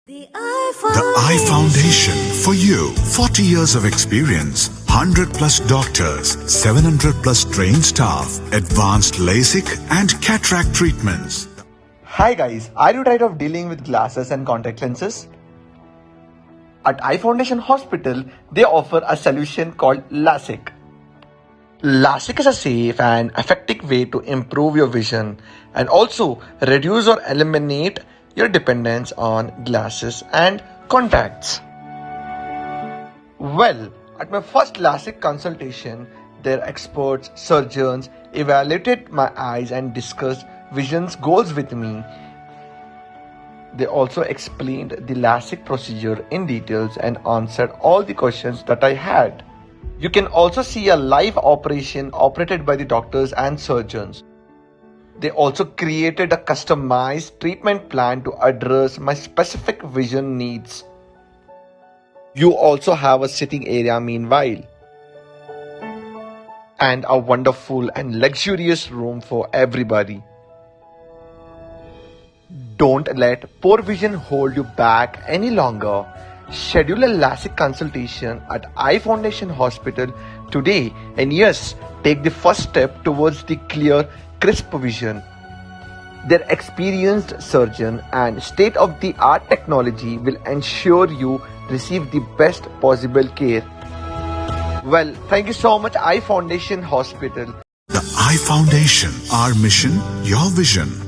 The Eye Foundation for you. 40 years of experience, 100 plus doctors, 700 plus trained staff, advanced LASIK and cataract treatments. Hi guys, are you tired of dealing with glasses and contact lenses? At Eye Foundation Hospital, they offer a solution called LASIK. LASIK is a safe and effective way to improve your vision and also reduce or eliminate your dependence on glasses and contacts. Well, at my first LASIK consultation, their experts, surgeons evaluated my eyes and discussed vision goals with me. They also explained the LASIK procedure in details and answered all the questions that I had. You can also see a live operation operated by the doctors and surgeons. They also created a customized treatment plan to address my specific vision needs. You also have a sitting area meanwhile, and a wonderful and luxurious room for everybody. Don't let poor vision hold you back any longer. Schedule a LASIK consultation at Eye Foundation Hospital today, and yes, take the first step towards the clear, crisp vision. Their experienced surgeon and state-of-the-art technology will ensure you receive the best possible care. Well, thank you so much, Eye Foundation Hospital. The Eye Foundation, our mission, your vision.